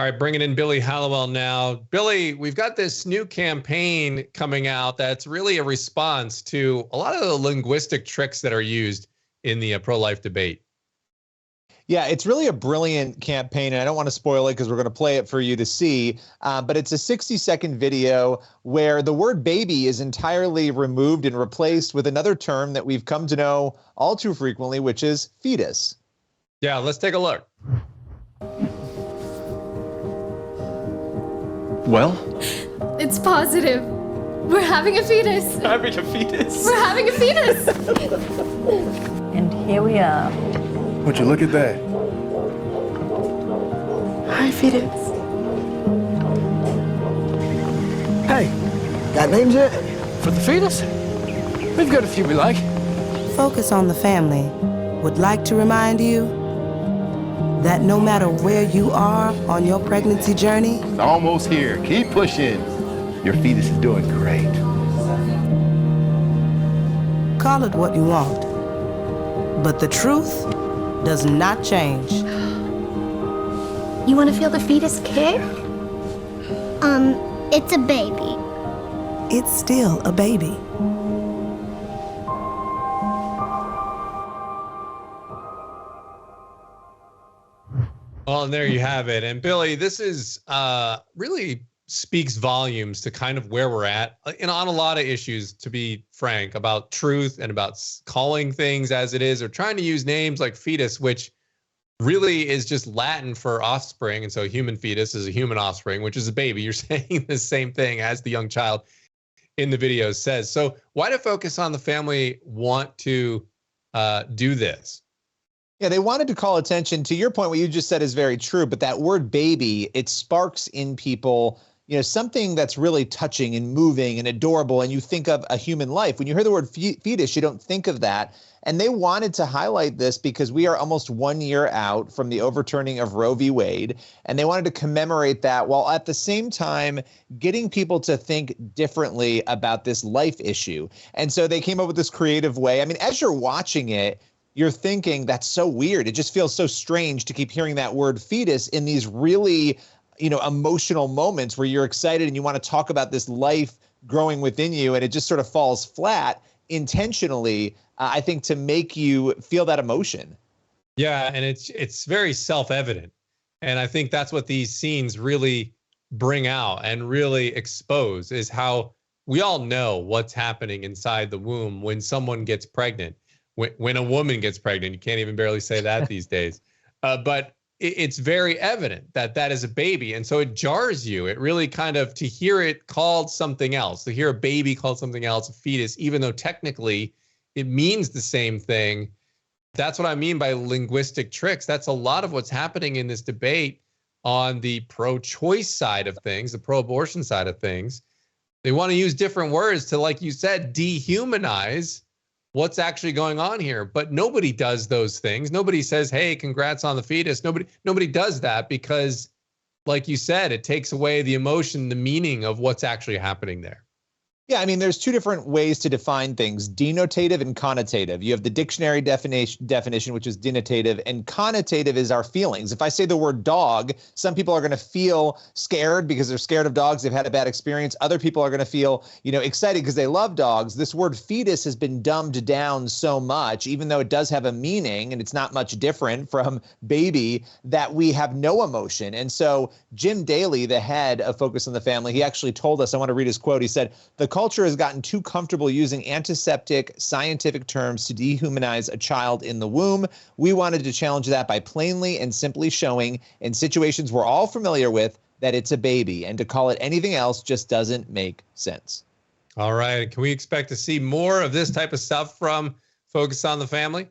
All right, bringing in Billy Hallowell now. Billy, we've got this new campaign coming out that's really a response to a lot of the linguistic tricks that are used in the pro-life debate. Yeah, it's really a brilliant campaign, and I don't want to spoil it because we're going to play it for you to see, but it's a 60-second video where the word baby is entirely removed and replaced with another term that we've come to know all too frequently, which is fetus. Yeah, let's take a look. Well? It's positive. We're having a fetus. Having a fetus? We're having a fetus. And here we are. Would you look at that? Hi, fetus. Hey, got names yet? For the fetus? We've got a few we like. Focus on the Family would like to remind you that no matter where you are on your pregnancy journey, It's almost here. Keep pushing. Your fetus is doing great. call it what you want. But the truth does not change. You want to feel the fetus kick? It's a baby. It's still a baby. Well, and there you have it. And Billy, this is really speaks volumes to kind of where we're at on a lot of issues, to be frank, about truth and about calling things as it is, or trying to use names like fetus, which really is just Latin for offspring. And so human fetus is a human offspring, which is a baby. You're saying the same thing as the young child in the video says. So why do Focus on the Family want to do this? Yeah, they wanted to call attention to your point. What you just said is very true, but that word baby, it sparks in people, something that's really touching and moving and adorable. And you think of a human life. When you hear the word fetus, you don't think of that. And they wanted to highlight this because we are almost 1 year out from the overturning of Roe v. Wade. And they wanted to commemorate that while at the same time getting people to think differently about this life issue. And so they came up with this creative way. I mean, as you're watching it, you're thinking that's so weird. It just feels so strange to keep hearing that word fetus in these really, emotional moments where you're excited and you want to talk about this life growing within you, and it just sort of falls flat intentionally, I think, to make you feel that emotion. Yeah, and it's very self-evident. And I think that's what these scenes really bring out and really expose, is how we all know what's happening inside the womb when someone gets pregnant. When a woman gets pregnant, you can't even barely say that these days. But it's very evident that that is a baby. And so it jars you. It really kind of, to hear it called something else, to hear a baby called something else, a fetus, even though technically it means the same thing. That's what I mean by linguistic tricks. That's a lot of what's happening in this debate on the pro-choice side of things, the pro-abortion side of things. They want to use different words to, like you said, dehumanize what's actually going on here. But nobody does those things. Nobody says, hey, congrats on the fetus. Nobody does that because, like you said, it takes away the emotion, the meaning of what's actually happening there. Yeah, I mean, there's two different ways to define things, denotative and connotative. You have the dictionary definition, which is denotative, and connotative is our feelings. If I say the word dog, some people are going to feel scared because they're scared of dogs. They've had a bad experience. Other people are going to feel, excited because they love dogs. This word fetus has been dumbed down so much, even though it does have a meaning and it's not much different from baby, that we have no emotion. And so Jim Daly, the head of Focus on the Family, he actually told us, I want to read his quote. He said, "The culture has gotten too comfortable using antiseptic scientific terms to dehumanize a child in the womb. We wanted to challenge that by plainly and simply showing, in situations we're all familiar with, that it's a baby, and to call it anything else just doesn't make sense." All right. Can we expect to see more of this type of stuff from Focus on the Family?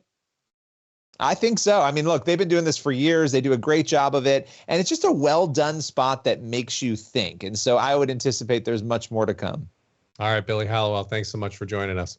I think so. I mean, look, they've been doing this for years. They do a great job of it. And it's just a well-done spot that makes you think. And so I would anticipate there's much more to come. All right, Billy Hallowell, thanks so much for joining us.